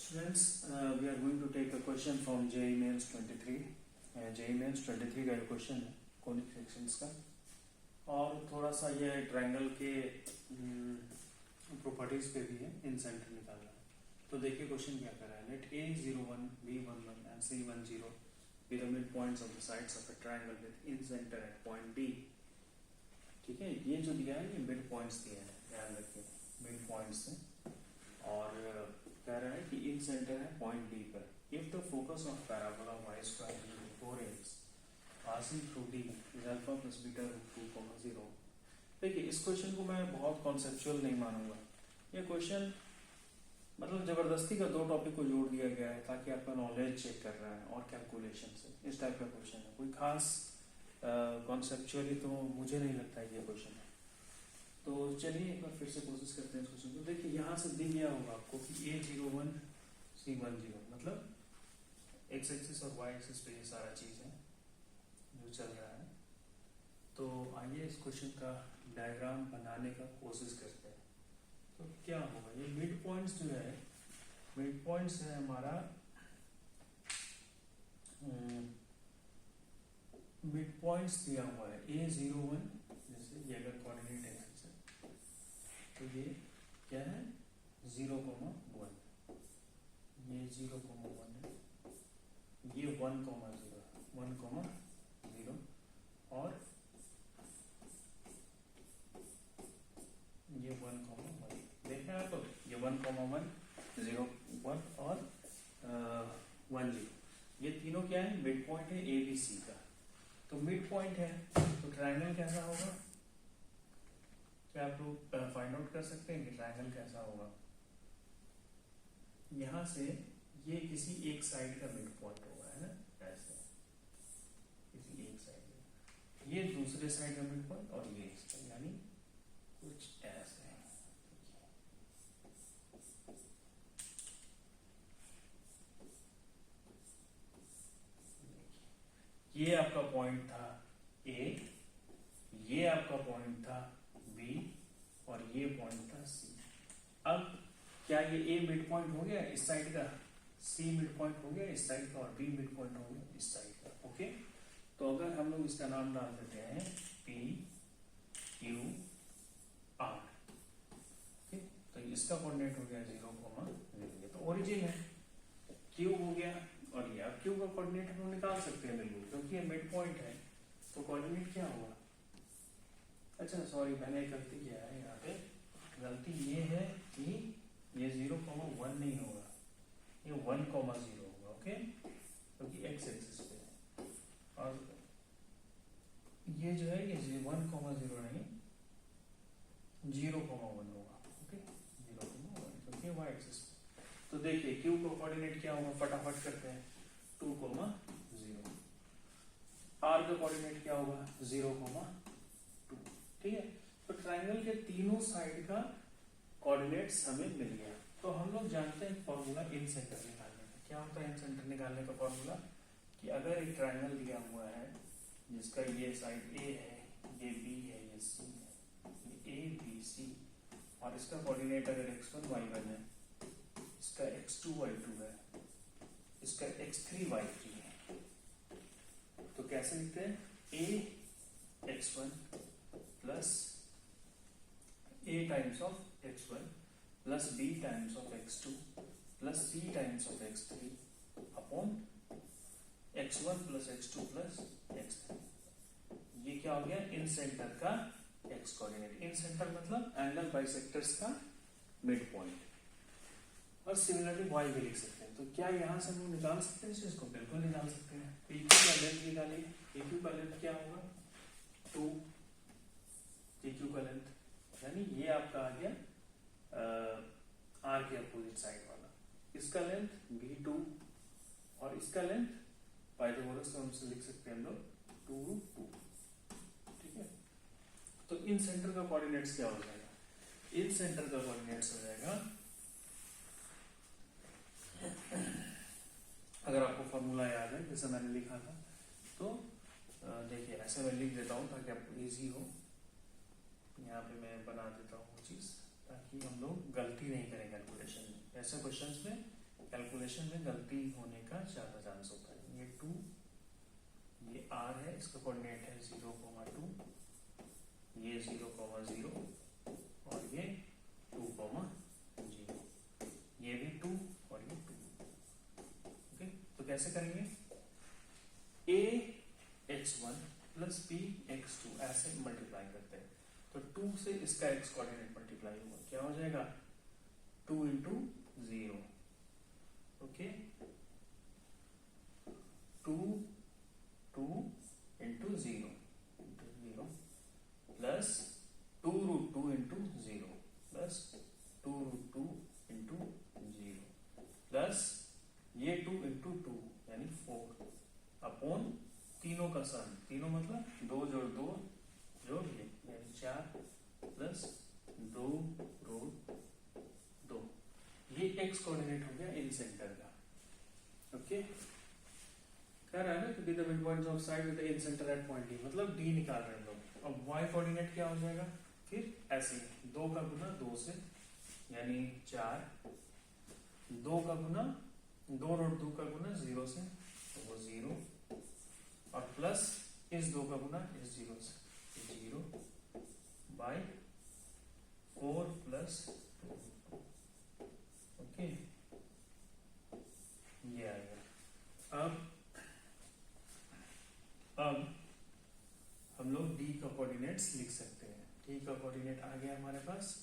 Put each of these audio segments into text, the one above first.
Students, we are going to take a question from JEE Mains 23. JEE Mains 23 का ये question है conic sections का, और थोड़ा सा ये ट्रायंगल के प्रॉपर्टीज पे भी है, इन सेंटर निकालना है। तो देखिए क्वेश्चन क्या कर रहा है। Let A01, B11 and C10 be the midpoints of the sides of a triangle with in center at point B। ठीक है, ये जो दिया है ये मिड पॉइंट्स दिए हैं, ध्यान रखिए मिड पॉइंट्स हैं, और कह रहा है कि इन सेंटर है पॉइंट डी पर। If the focus of parabola y square equal to 4x passing through D is alpha plus beta root 2, 0। देखिए इस क्वेश्चन को मैं बहुत कॉन्सेप्चुअल नहीं मानूंगा। ये क्वेश्चन मतलब जबरदस्ती का दो टॉपिक को जोड़ दिया गया है ताकि आपका नॉलेज चेक कर रहा है और कैलकुलेशन से, इस टाइप का क्वेश्चन है। कोई खास कॉन्सेप्चुअली तो मुझे नहीं लगता है ये क्वेश्चन है। तो चलिए एक बार फिर से कोशिश करते हैं इस क्वेश्चन को। देखिए यहाँ से दिख गया होगा आपको कि A01 C10 मतलब एक्स एक्सिस और वाई एक्सिस पे ये सारा चीज है जो चल रहा है। तो आइए इस क्वेश्चन का डायग्राम बनाने का कोशिश करते हैं। तो क्या होगा, ये मिड पॉइंट्स जो है, मिड पॉइंट्स है हमारा, मिड पॉइंट्स दिया हुआ है A01, जैसे ये अगर कोऑर्डिनेट एक्सिस है तो ये क्या है 0,1, ये 0,1 है, ये 1,0, 1,0 और ये 1,1। देखा है तो ये 1,1, 0,1 और 1,0, ये तीनों क्या है, मिड पॉइंट है ABC का। तो मिड पॉइंट है तो ट्रायंगल कैसा होगा, क्या आप लोग फाइंड आउट कर सकते हैं कि ट्रायंगल कैसा होगा। यहां से ये किसी एक साइड का मिड पॉइंट होगा, है ना, ऐसे किसी एक साइड का, ये दूसरे साइड का मिड पॉइंट और ये इसका, यानी कुछ ऐसे। ये आपका पॉइंट था A, ये आपका पॉइंट था B और ये पॉइंट था C। अब क्या ये A मिड पॉइंट हो गया इस साइड का, C मिड पॉइंट हो गया इस साइड का और B मिड पॉइंट हो गया इस साइड का। ओके, तो अगर हम लोग इसका नाम डाल देते हैं P Q R, तो इसका कोऑर्डिनेट हो गया 0,0, ये तो ओरिजिन है। Q हो गया, और ये अब Q का कोऑर्डिनेट हम निकाल सकते हैं बिल्कुल, क्योंकि ये मिड पॉइंट है। तो कोऑर्डिनेट क्या होगा, अच्छा सॉरी मैंने एक गलती किया है यहाँ पे। गलती ये है कि ये 0,1 नहीं होगा, ये 1,0 होगा। ओके, क्योंकि एक्स एक्सिस पे है, और ये जो है ये 1,0 नहीं 0,1 होगा। ओके, 0,1 क्योंकि वाई एक्सिस। तो देखिए Q का कोऑर्डिनेट क्या होगा, फटाफट करते हैं, 2,0। R का कोऑर्डिनेट क्या होगा 0,2। ठीक है, तो ट्रायंगल के तीनों साइड का कोऑर्डिनेट्स हमें मिल गया। तो हम लोग जानते हैं फॉर्मूला इन सेंटर निकालने का। क्या होता है इन सेंटर निकालने का फॉर्मूला, कि अगर एक ट्रायंगल दिया हुआ है जिसका ये साइड A है, ये B है, ये C है, ये A B C, और इसका कोऑर्डिनेट अगर x1 y1 है, इसका x2 y2 है, इसका x3 y3 है, तो कैसे लिखते हैं, A x1 plus A times of x1 plus B times of x2 plus C times of x3 upon x1 plus x2 plus x3। ये क्या हो गया, इन सेंटर का x कोऑर्डिनेट। इन सेंटर मतलब एंगल बाइसेक्टर्स का मिड पॉइंट। और similarly y भी लिख सकते हैं। तो क्या यहाँ से हम निकाल सकते हैं इस चीज को, बिल्कुल निकाल सकते हैं। PQ का लेंथ निकालिए, PQ का लेंथ क्या होगा 2, PQ का लेंथ, यानी ये आपका आ गया R के अपोजिट साइड वाला। इसका लेंथ B2 और इसका लेंथ पाइथागोरस से हमसे लिख सकते हैं हम लोग 2, 2। ठीक है, तो इन सेंटर का कोऑर्डिनेट्स क्या हो जाएगा, इन सेंटर का कोऑर्डिनेट्स हो जाएगा, अगर आपको फॉर्मूला याद है जैसे मैंने लिखा था, तो देखिए ऐसे मैं लिख देता हूँ ताकि आपको इजी हो। यहाँ पे मैं बना देता हूँ वो चीज ताकि हम लोग गलती नहीं करें कैलकुलेशन में। ऐसे क्वेश्चंस में कैलकुलेशन में गलती होने का ज्यादा चांस होता है। ये 2, ये r है, इसका कोऑर्डिनेट है 0,2, ये 0,0 और ये 2,0, ये भी 2 और ये 2। ओके, तो कैसे करेंगे? ax1 प्लस bx2 ऐसे मल्टीप्लाई करते हैं, तो 2 से इसका x कोऑर्डिनेट मल्टीप्लाई होगा, क्या हो जाएगा? 2 into 0, okay, 2 into 0 plus 2√2 into 0 plus 2√2 into 0 plus ये 2 इंटू 2 यानी 4 अपॉन तीनों का सन, तीनों मतलब 2 जोड़ 2 जोड़ ये यानी 4 प्लस 2√2। ये x कोऑर्डिनेट हो गया इन सेंटर का। ओके, कह रहा है ना कि the mid points of side with the in centre at point D, मतलब D निकाल रहे हैं लोग। अब y कोऑर्डिनेट क्या हो जाएगा? फिर ऐसे 2 का गुना 2 से यानी 4, 2 का गुना 2√2 का गुना 0 से तो वो 0 और प्लस इस 2 का गुना इस 0 से 0 बाय 4 प्लस 2। ओके, ये आएगा। अब हम लोग D का कोऑर्डिनेट्स लिख सकते हैं। D का कोऑर्डिनेट आ गया हमारे पास,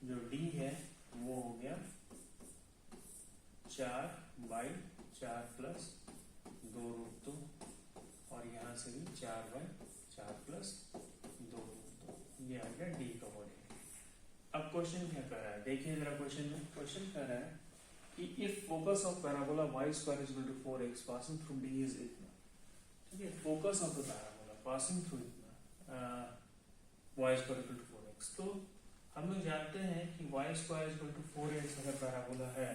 जो D है वो हो गया 4/4 प्लस 2√2 और यहाँ से भी 4/4 प्लस 2√2, ये आ गया D का कोऑर्डिनेट। अब क्वेश्चन क्या कर रहा है, देखिए जरा क्वेश्चन में। क्वेश्चन कह रहा है कि if focus of parabola y square is equal to 4x passing through D is इतना, ठीक है, focus of the parabola passing through इतना y square equal to 4x, तो हम लोग जानते हैं कि y square equal to 4x अगर पैराबोला है,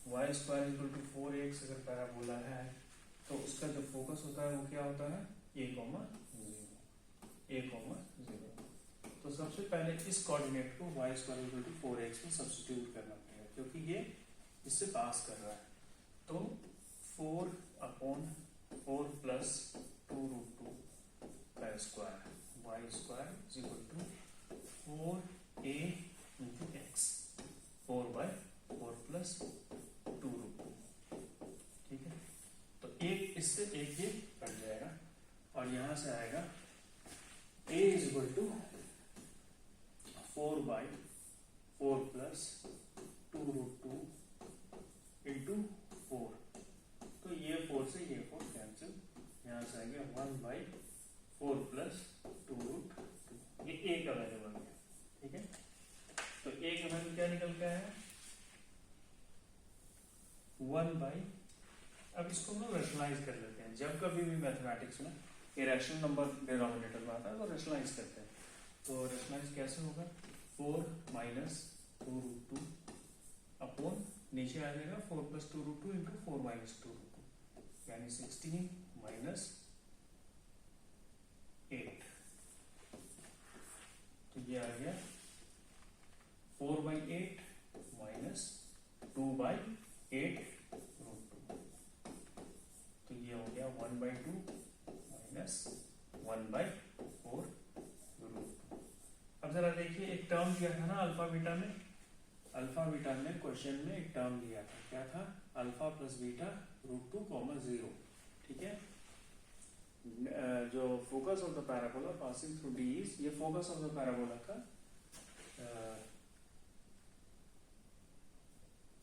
y square equal to 4x अगर पैराबोला है, तो उसका जो फोकस होता है वो क्या होता है? a, 0। तो सबसे पहले इस कोऑर्डिनेट को y square equal to 4x में सब्स्टिट्यूट करना पड़ेगा, क्योंकि ये इससे पास कर रहा है। तो 4/4 प्लस 2√2 का square y square is equal to 4a into x, 4/4 plus 2√2, ठीक है। तो एक इससे एक ये कट जाएगा और यहां से आएगा a is equal to 4/4 plus 2√2 into 4, तो ये 4 से ये 4 कैंसिल, यहाँ से आ गया 1/4 प्लस 2√2, ये a का वैल्यू बन गया, ठीक है। तो a का वैल्यू क्या निकल के आया? 1/, अब इसको हम लोग रैशनलाइज कर लेते हैं। जब कभी भी मैथमेटिक्स में इरेशनल नंबर डिनोमिनेटर में आता है तो रैशनलाइज करते हैं। तो रैशनलाइज कैसे होगा? 4 माइनस 2√2 अपॉन नीचे आ जाएगा 4 प्लस 2√2 इंटू 4 माइनस 2√2 यानी 16 माइनस 8, तो ये आ गया 4/8 माइनस 2/8√2, तो ये हो गया 1/2 माइनस 1/4√2। अब जरा देखिए, एक टर्म दिया था ना अल्फा बीटा में, अल्फा बीटा में क्वेश्चन में एक टर्म दिया था, क्या था? अल्फा प्लस बीटा √2, 0, ठीक है। जो focus of the parabola passing through D is, ये फोकस ऑफ द पैराबोला का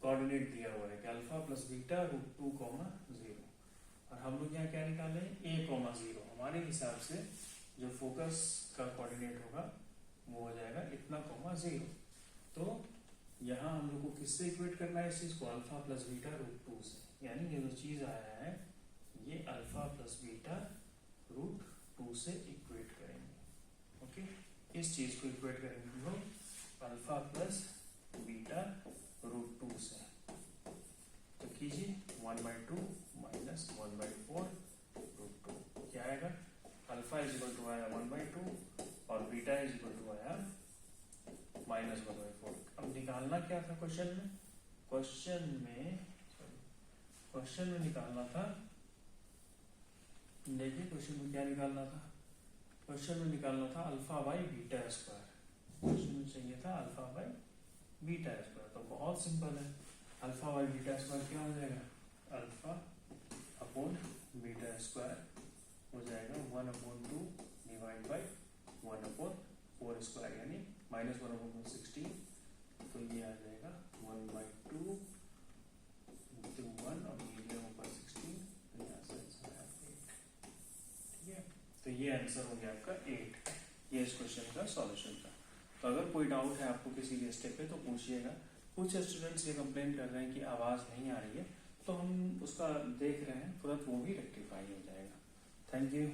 कोऑर्डिनेट दिया हुआ है कि अल्फा प्लस बीटा √2, 0, और हम लोग यहाँ क्या निकाले? a, 0। हमारे हिसाब से जो फोकस का कोऑर्डिनेट होगा वो हो जाएगा इतना, 0। तो यहाँ हम लोग को किससे इक्वेट करना है इस चीज को? अल्फा प्लस बीटा √2 से, यानी ये जो चीज आया है ये अल्फा प्लस बीटा √2 से इक्वेट करेंगे। ओके, इस चीज को इक्वेट करेंगे हम लोग अल्फा प्लस बीटा √2 से। तो कीजिए 1/2 माइनस 1/4√2 क्या आएगा? अल्फा इज इक्वल टू आया 1/2 और बीटा इज इक्वल टू आया -1/4। अब निकालना क्या था क्वेश्चन में? क्वेश्चन में निकालना था, देखिए क्वेश्चन में क्या निकालना था, क्वेश्चन में निकालना था alpha by beta square, question में चाहिए था अल्फा बाई बीटा स्क्वायर। तो बहुत सिंपल है, अल्फा बाई बीटा स्क्वायर क्या हो जाएगा, अल्फा अपॉन बीटा स्क्वायर हो जाएगा 1/2 डिवाइड बाई 1/4 स्क्वायर, यानी -1/16। तो ये आ जाएगा 1/2 into 1 और मीडियम ऊपर 16, तो यहाँ से आंसर है 8। ठीक है, तो ये आंसर हो गया आपका 8, ये इस क्वेश्चन का सॉल्यूशन था। तो अगर कोई डाउट है आपको किसी भी स्टेप पे तो पूछिएगा। कुछ स्टूडेंट्स ये कंप्लेन कर रहे हैं कि आवाज नहीं आ रही है, तो हम उसका देख रहे हैं, तुरंत वो भी रेक्टिफाई हो जाएगा। Thank you.